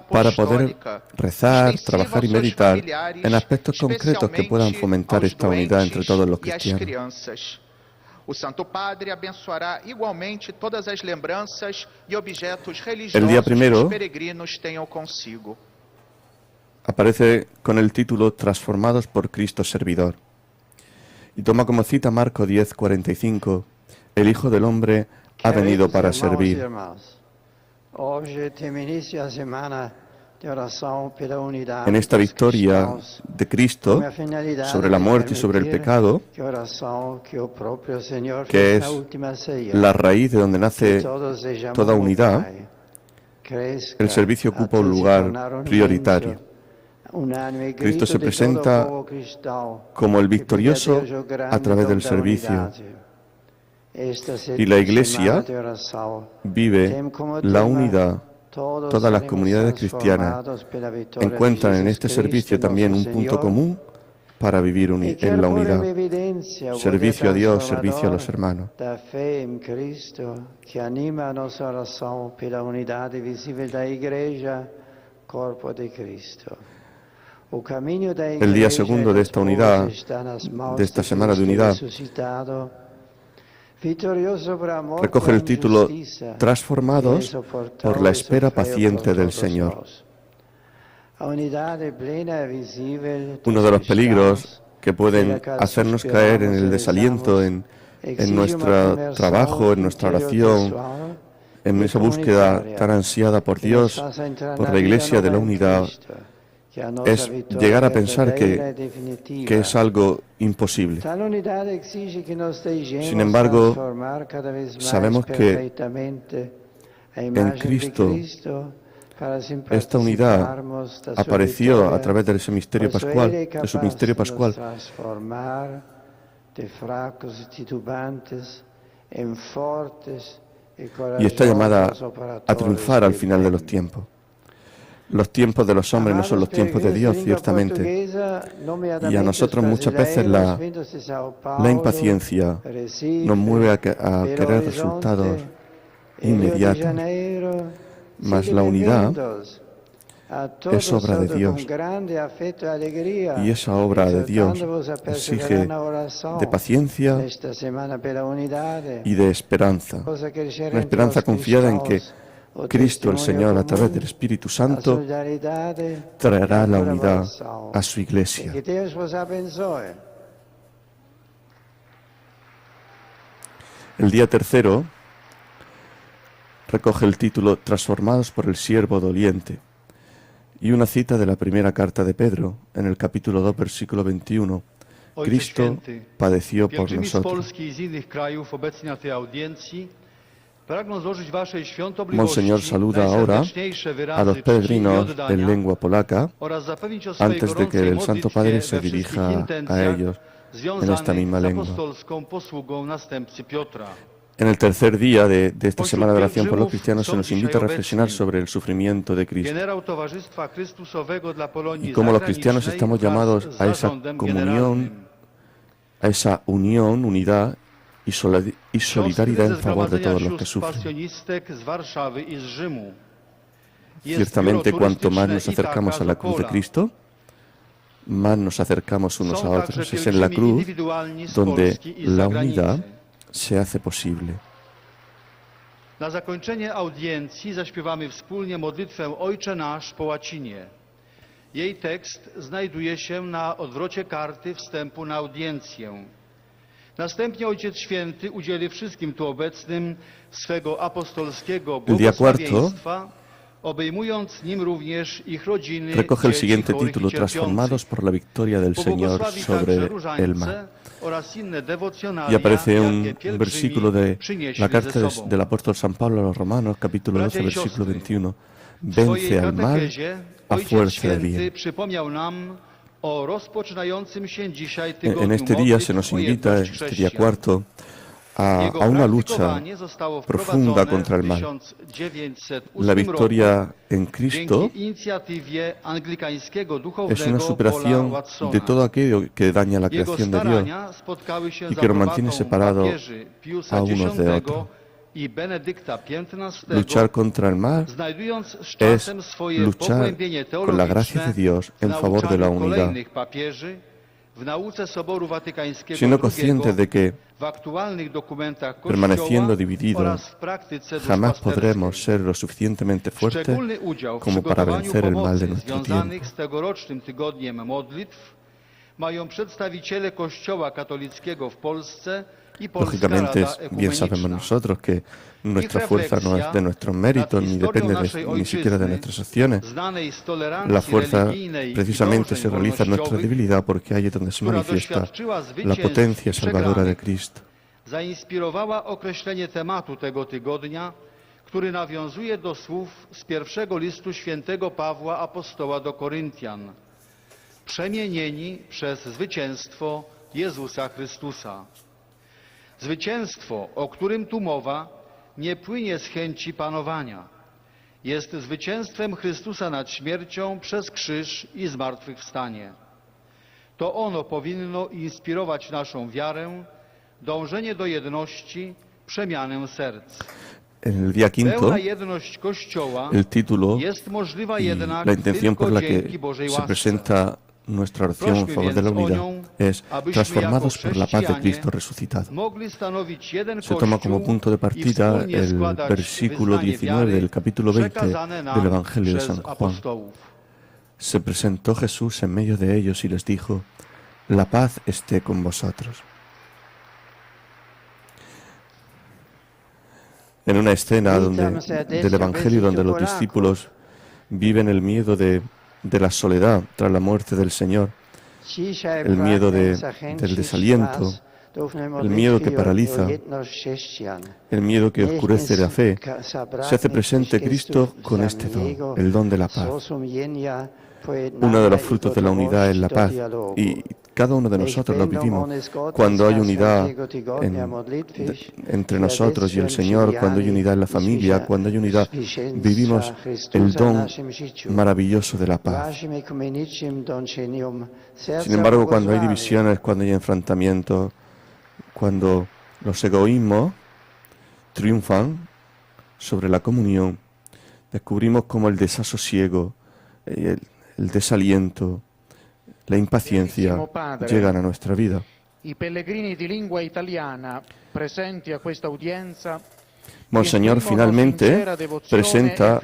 para poder rezar, trabajar y meditar en aspectos concretos que puedan fomentar esta unidad entre todos los cristianos. El día primero aparece con el título Transformados por Cristo Servidor y toma como cita Marco 10:45. El Hijo del Hombre ha venido para servir. En esta victoria de Cristo sobre la muerte y sobre el pecado, que es la raíz de donde nace toda unidad, el servicio ocupa un lugar prioritario. Cristo se presenta como el victorioso a través del servicio. Y la Iglesia vive la unidad. Todas las comunidades cristianas encuentran en este servicio también un punto común para vivir en la unidad. Servicio a Dios, servicio a los hermanos. El día segundo de esta unidad, de esta semana de unidad, recoge el título Transformados por la espera paciente del Señor. Uno de los peligros que pueden hacernos caer en el desaliento, en nuestro trabajo, en nuestra oración, en esa búsqueda tan ansiada por Dios, por la Iglesia de la unidad, es llegar a pensar que es algo imposible. Sin embargo, sabemos que en Cristo esta unidad apareció a través de ese misterio pascual, de su misterio pascual. Y está llamada a triunfar al final de los tiempos. Los tiempos de los hombres no son los tiempos de Dios, ciertamente. Y a nosotros muchas veces la impaciencia nos mueve a querer resultados inmediatos. Mas la unidad es obra de Dios. Y esa obra de Dios exige de paciencia y de esperanza. Una esperanza confiada en que Cristo el Señor, a través del Espíritu Santo, traerá la unidad a su Iglesia. El día tercero recoge el título Transformados por el siervo doliente y una cita de la primera carta de Pedro en el capítulo 2, versículo 21. Cristo padeció por nosotros. Monseñor saluda ahora a los peregrinos en lengua polaca antes de que el Santo Padre se dirija a ellos en esta misma lengua. En el tercer día de esta semana de oración por los cristianos se nos invita a reflexionar sobre el sufrimiento de Cristo y cómo los cristianos estamos llamados a esa comunión, a esa unión, unidad y solidaridad en favor de todos los que sufren. Ciertamente, cuanto más nos acercamos a la cruz de Cristo, más nos acercamos unos a otros. Es en la cruz donde la unidad se hace posible.
Na zakończenie audiencji zaśpiewamy wspólnie modlitwę Ojcze Nasz po łacinie. Jej tekst znajduje się na odwrocie karty wstępu na audiencję. Następnie Ojciec Święty udzieli wszystkim tu obecnym swego apostolskiego błogosławieństwa, obejmując nim również ich rodziny,
recoge el
dzieci
siguiente
chorych
título:
i
Transformados por la victoria del Señor
Pobłogosławi
sobre
także różańce
el mal.
oraz inne dewocjonalia,
Y aparece
jakie
un
pielgrzymi
versículo de
przynieśli
la
ze
carta
sobą.
del apóstol San Pablo a los Romanos, capítulo 12,
Bracia i
versículo
siostry,
21.
W swojej
Vence al mal
katechezie
a
Ojciec
fuerza de
Święty
bien.
przypomniał nam o rozpoczynającym się dzisiaj
En
tygodniu
este día
modlitw
se nos
o
invita,
jedność
este día
chrześcijan.
cuarto, a
Jego
una lucha
praktykowanie zostało
profunda
wprowadzone
contra el
w
mal.
1908
La victoria
roku
en Cristo
dzięki inicjatywie anglikańskiego
es una
duchownego Paula
superación
Watsona.
de todo aquello que daña la
Jego
creación de Dios
starania spotkały się
y
z
que nos mantiene
aprobatą
separados
papieży Piusa
a unos de
X
otros.
i Benedykta XV,
Luchar contra el mal
znajdując z
es
czasem swoje
luchar
pogłębienie
con la gracia de
teologiczne
Dios en
w
favor de la
nauczaniu
unidad,
kolejnych papieży, w nauce Soboru Watykańskiego
siendo
II,
conscientes de que,
w aktualnych dokumentach
permaneciendo
Kościoła
divididos,
oraz w praktyce
jamás
duszpasterskiej.
podremos ser lo suficientemente fuertes
Szczególny udział w
como para
przygotowaniu
vencer el mal de
pomocy
nuestro
związanych
tiempo.
z tegorocznym tygodniem modlitw mają przedstawiciele Kościoła katolickiego w Polsce i Polska
Lógicamente,
Rada
bien sabemos
Ekumeniczna.
nosotros que nuestra fuerza no es de nuestros méritos ni depende ni siquiera de nuestras acciones.
Znanej z tolerancji
La fuerza
religijnej i
precisamente
dążeń
se realiza en nuestra
wolnościowych,
debilidad porque ahí es donde se
która
manifiesta
doświadczyła
la
zwycięstw
potencia
i
salvadora de
przegranych,
Cristo.
zainspirowała określenie tematu tego tygodnia, który nawiązuje do słów z pierwszego listu świętego Pawła apostoła do Koryntian. Przemienieni przez zwycięstwo Jezusa Chrystusa. Zwycięstwo, o którym tu mowa, nie płynie z chęci panowania. Jest zwycięstwem Chrystusa nad śmiercią przez krzyż i zmartwychwstanie. To ono powinno inspirować naszą wiarę, dążenie do jedności, przemianę serc.
En el día quinto,
Pełna jedność Kościoła
el título
jest możliwa
y
jednak
la intención
tylko
por la
dzięki
que
Bożej
se
łasce.
presenta nuestra oración en favor de la unidad es transformados por la paz de Cristo resucitado.
Mogli stanowić jeden
Se toma como
Kościół
punto de
i
partida
wspólnie
el
składać
versículo
wyznanie
19
wiary
del capítulo 20
przekazane nam
del Evangelio de
przez
San Juan.
apostołów.
Se presentó Jesús en medio de ellos y les dijo: la paz esté con vosotros. En una escena del Evangelio donde los discípulos viven el miedo de la soledad tras la muerte del Señor, el miedo del desaliento, el miedo que paraliza, el miedo que oscurece la fe, se hace presente Cristo con este don, el don de la paz. Uno de los frutos de la unidad es la paz y cada uno de nosotros lo vivimos. Cuando hay unidad entre nosotros y el Señor, cuando hay unidad en la familia, cuando hay unidad, vivimos el don maravilloso de la paz. Sin embargo, cuando hay divisiones, cuando hay enfrentamientos, cuando los egoísmos triunfan sobre la comunión, descubrimos cómo el desasosiego el desaliento, la impaciencia
Benissimo, Padre.
llegan a nuestra vida.
I pellegrini di lingua italiana presenti a questa udienza
Monseñor finalmente presenta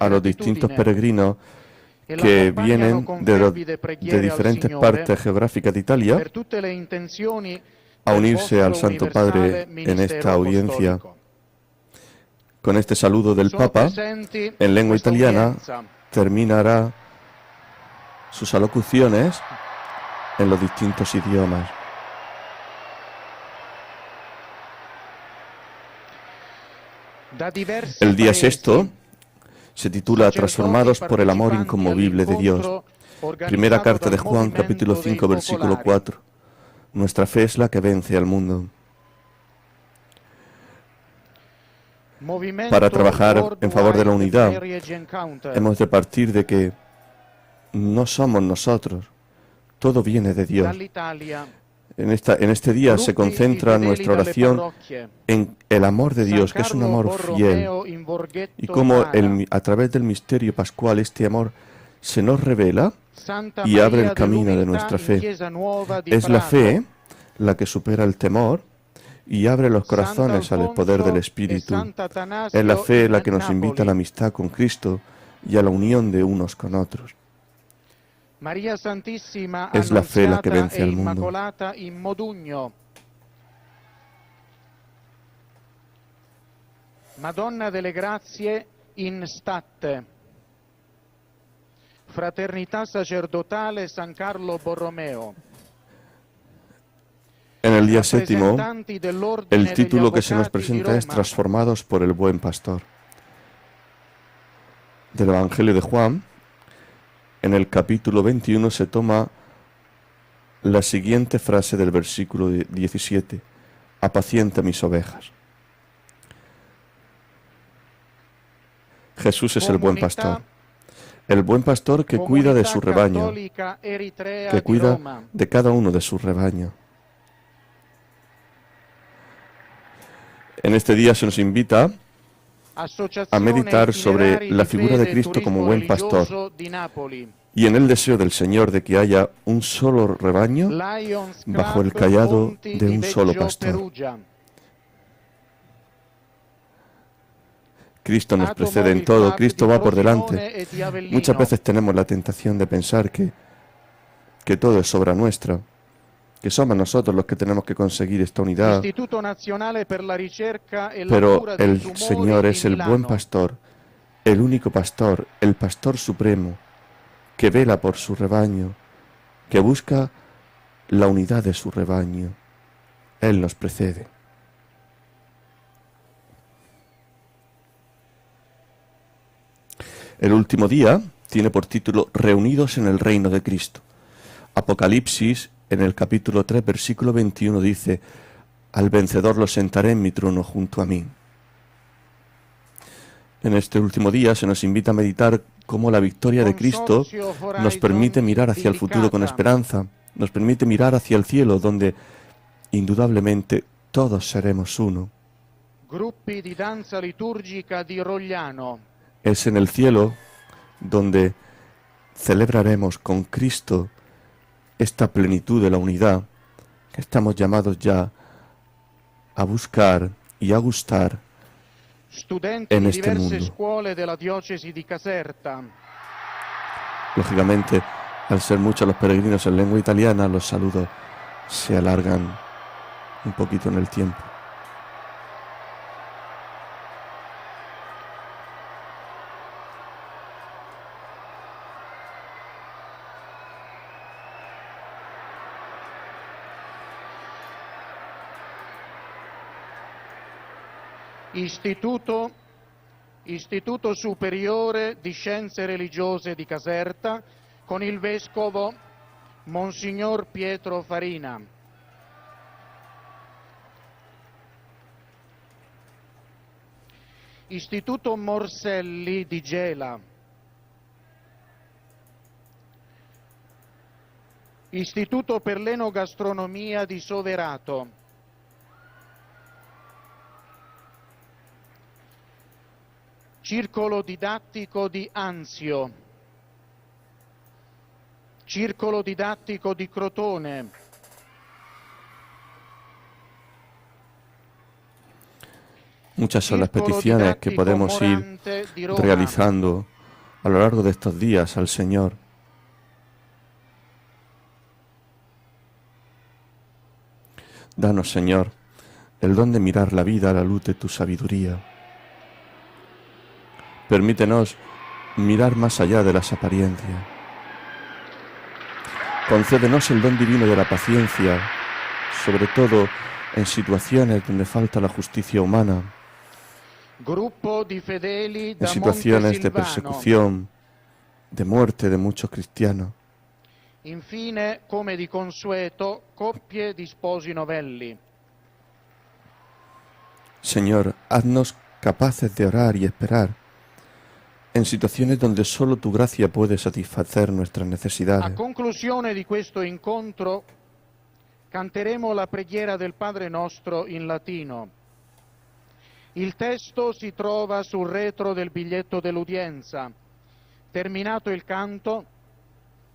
a los distintos peregrinos que vienen de diferentes partes geográficas de Italia
per tutte le intenzioni
a
del
unirse al
vostro
Santo Padre
universale
en
ministero
esta audiencia.
apostolico.
Con este saludo del
Sono
Papa
presenti
en lengua
questa
italiana
udienza
terminará sus alocuciones en los distintos idiomas.
da diversi
El día
paesi,
sexto se titula
sacerdoti
Transformados por el amor
partecipanti
inconmovible de Dios.
all'incontro
Primera
organizzato
carta de
dal
Juan,
Movimento
capítulo
dei
5, versículo
Focolari.
4. Nuestra fe es la que vence al mundo.
Movimento
Para trabajar en favor de la
Worldwide
unidad,
Marriage Encounter.
hemos de partir de que no somos nosotros, todo viene de Dios.
Dall'Italia,
En este día se
gruppi
concentra
di fedeli
nuestra
dalle
oración
parrocchie.
en el amor de Dios,
San
que es un
Carlo
amor fiel,
Borromeo in Borghetto
y cómo
Tara,
a través del misterio pascual este amor se nos revela
Santa
y abre
Maria
el camino de
dell'Umiltà
nuestra
in
fe.
Chiesa Nuova di
Es la
Prato,
fe la que supera el temor y abre los corazones al poder del Espíritu. Es la fe la que nos invita a la amistad con Cristo y a la unión de unos con otros.
Maria Santissima
Es la fe la que
Annunziata
vence
e
al mundo.
Immacolata in Modugno. Madonna delle Grazie in Statte. Fraternità Sacerdotale San Carlo Borromeo.
En el día séptimo,
Rappresentanti dell'Ordine
el
degli
título que se nos
Avvocati di
presenta es
Roma.
Transformados por el Buen Pastor. Del Evangelio de Juan, en el capítulo 21 se toma la siguiente frase del versículo 17. Apacienta mis ovejas. Jesús es el buen pastor. El buen pastor que cuida de su rebaño,
Cattolica Eritrea
que
di
cuida
Roma.
de cada uno de su rebaño. En este día se nos invita a meditar sobre la figura de Cristo como buen pastor y en el deseo del Señor de que haya un solo rebaño bajo el cayado de un solo pastor. Cristo nos precede en todo, Cristo va por delante. Muchas veces tenemos la tentación de pensar que todo es obra nuestra, que somos nosotros los que tenemos que conseguir esta unidad, pero el Señor es el buen pastor, el único pastor, el pastor supremo, que vela por su rebaño, que busca la unidad de su rebaño. Él nos precede. El último día tiene por título Reunidos en el reino de Cristo. Apocalipsis, en el capítulo 3, versículo 21, dice: Al vencedor lo sentaré en mi trono junto a mí. En este último día se nos invita a meditar cómo la victoria de Cristo nos permite mirar hacia el futuro con esperanza, nos permite mirar hacia el cielo, donde indudablemente todos seremos uno.
Gruppi di danza liturgica di Rogliano.
Es en el cielo donde celebraremos con Cristo esta plenitud de la unidad que estamos llamados ya a buscar y a gustar
Studenti
en
di
este
diverse
mundo.
scuole della diocesi di Caserta.
Lógicamente, al ser muchos los peregrinos en lengua italiana, los saludos se alargan un poquito en el tiempo.
Istituto Superiore di Scienze Religiose di Caserta con il Vescovo Monsignor Pietro Farina. Istituto Morselli di Gela. Istituto per l'Enogastronomia di Soverato. Circolo didattico di Anzio. Circolo didattico di Crotone,
Muchas son las peticiones que podemos ir realizando a lo largo de estos días al Señor. Danos, Señor, el don de mirar la vida a la luz de tu sabiduría. Permítenos mirar más allá de las apariencias. Concédenos el don divino de la paciencia, sobre todo en situaciones donde falta la justicia humana,
gruppo di fedeli da
en situaciones de
Montesilvano.
persecución, de muerte de muchos cristianos.
Infine, come di consueto, coppie di sposi novelli.
Señor, haznos capaces de orar y esperar en situaciones donde solo tu gracia puede satisfacer nuestras
A
necesidades.
conclusione di questo incontro canteremo la preghiera del Padre Nostro in latino. Il testo si trova sul retro del biglietto dell'udienza. Terminato il canto,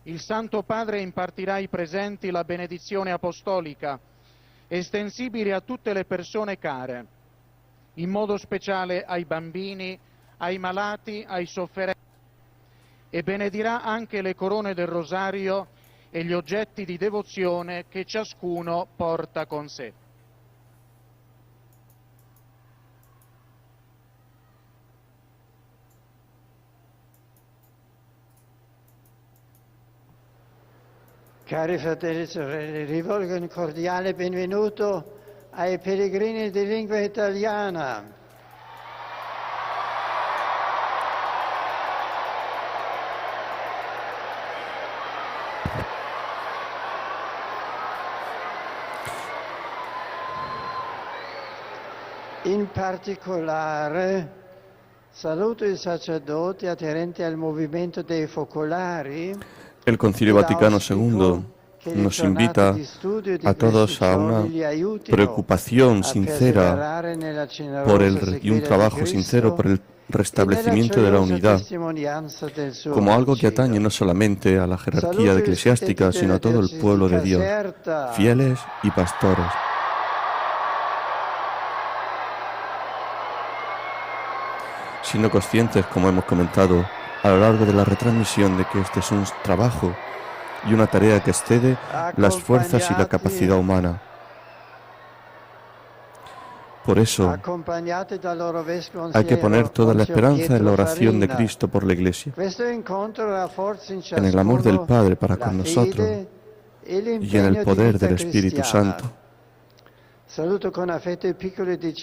il Santo Padre impartirà ai presenti la benedizione apostolica, estensibile a tutte le persone care, in modo speciale ai bambini, ai malati, ai sofferenti, e benedirà anche le corone del rosario e gli oggetti di devozione che ciascuno porta con sé.
Cari fratelli e sorelle, rivolgo un cordiale benvenuto ai pellegrini di lingua italiana. In particolare saluto i sacerdoti aderenti al movimento dei focolari.
El Concilio Vaticano II nos invita a todos a una preocupación sincera y un trabajo sincero por el restablecimiento de la unidad, como algo que atañe no solamente a la jerarquía eclesiástica, sino a todo el pueblo de Dios, fieles y pastores. Siendo conscientes, como hemos comentado a lo largo de la retransmisión, de que este es un trabajo y una tarea que excede las fuerzas y la capacidad humana. Por eso hay que poner toda la esperanza en la oración de Cristo por la Iglesia, en el amor del Padre para con nosotros y en el poder del Espíritu Santo.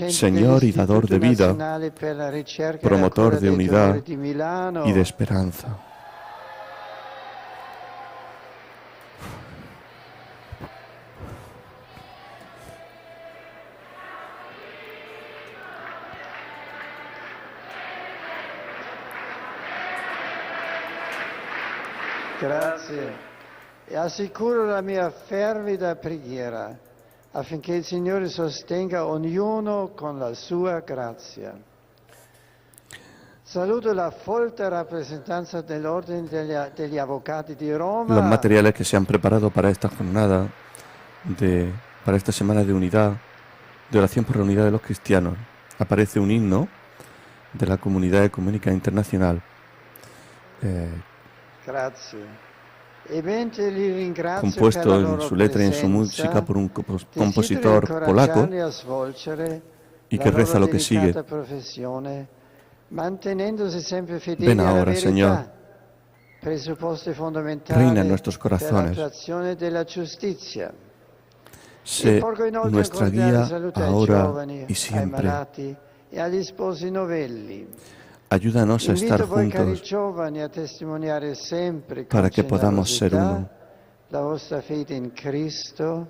Señor y dador de vida, promotor de unidad y de esperanza.
Grazie. E assicuro la mia fervida preghiera affinché il Signore sostenga ognuno con la sua grazia. Saluto la folta rappresentanza dell'Ordine degli Avvocati di Roma.
Los materiales que se han preparado para esta jornada, para esta semana de unidad, de oración por la unidad de los cristianos. Aparece un himno de la Comunidad Ecuménica Internacional.
Grazie. E mentre li ringrazio
Compuesto
per la
en
loro
su letra y en su
presenza,
música por un
desidero
compositor polaco,
incoraggiarli a svolgere
y
la
que reza
loro
lo que sigue.
delicata professione, mantenendosi sempre fedeli
Ven
alla
ahora,
verità,
Señor.
presupposti fondamentali
Reina en nuestros
per
corazones.
l'attuazione della giustizia.
Sé
Porgo inoltre un
nuestra
cordiale
guía
saluto ai
ahora
giovani,
y
ai
siempre.
malati e agli sposi novelli.
Ayúdanos a estar
Invito voi cari
juntos
giovani a testimoniare sempre
para
con
que podamos ser
generosità
uno.
la vostra fede in Cristo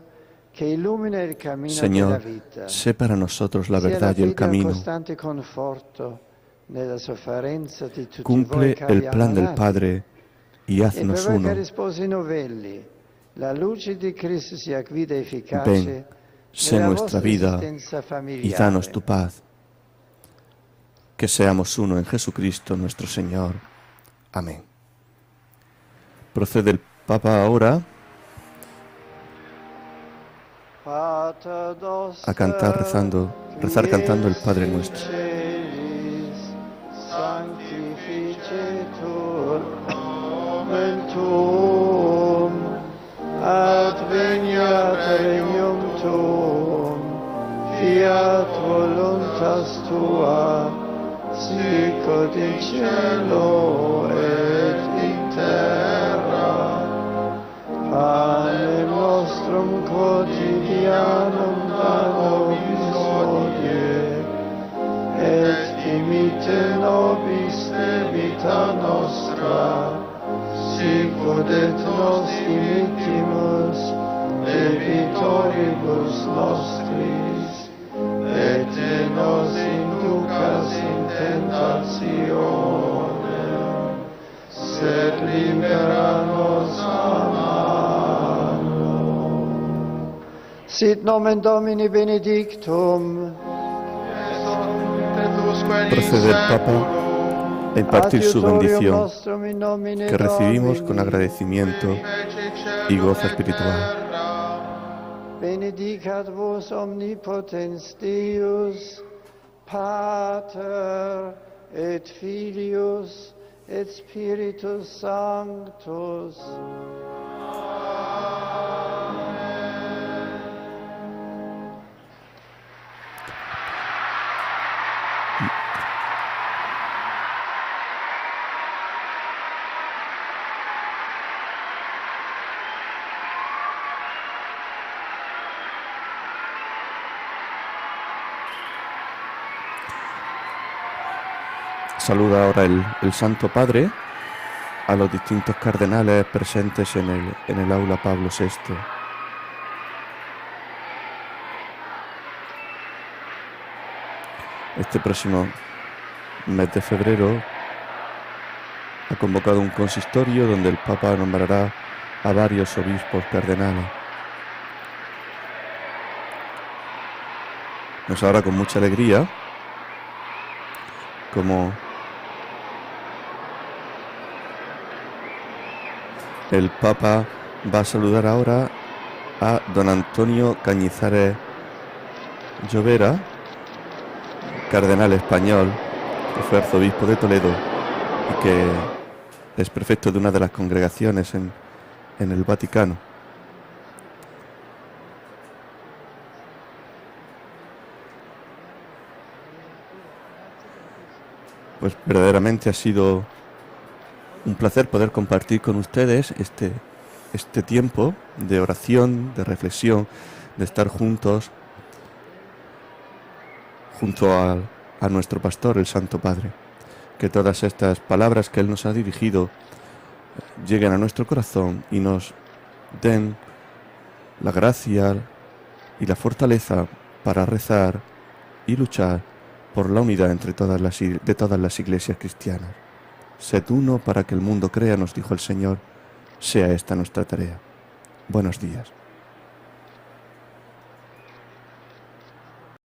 che illumina il cammino della
Señor,
vita.
sé para nosotros la
Sia
verdad y el
fede un
camino.
costante conforto nella sofferenza di tutti voi
Cumple
cari
el plan del
ammalati.
Padre y
E per
haznos
voi
uno.
cari sposi novelli, la luce di Cristo sia guida efficace
Ven, sé
nella
nuestra
vostra
vida
esistenza
y
familiare.
danos tu paz. Que seamos uno en Jesucristo nuestro Señor. Amén. Procede el Papa ahora a cantar rezar cantando el Padre Nuestro.
Sanctificetur nomen tuum, adveniat regnum tuum, fiat voluntas tua, sicut in cielo et in terra. Panem nostrum quotidianum da nobis hodie, et dimitte nobis debita nostra, sicut et nos dimittimus debitoribus nostris, et ne nos inducas in tentationem, sed libera nos a malo. Sit nomen Domini benedictum.
Procede el Papa a impartir su bendición, que recibimos con agradecimiento y gozo espiritual.
Benedicat vos omnipotens Deus, Pater et Filius et Spiritus Sanctus.
Saluda ahora el Santo Padre a los distintos cardenales presentes en el aula Pablo VI. Este próximo mes de febrero ha convocado un consistorio donde el Papa nombrará a varios obispos cardenales. Nos ahora con mucha alegría como el Papa va a saludar ahora a don Antonio Cañizares Llovera, cardenal español, que fue arzobispo de Toledo y que es prefecto de una de las congregaciones en el Vaticano. Pues verdaderamente ha sido un placer poder compartir con ustedes este tiempo de oración, de reflexión, de estar juntos, junto a nuestro pastor, el Santo Padre. Que todas estas palabras que Él nos ha dirigido lleguen a nuestro corazón y nos den la gracia y la fortaleza para rezar y luchar por la unidad de todas las iglesias cristianas. Sed uno para que el mundo crea, nos dijo el Señor, sea esta nuestra tarea. Buenos días.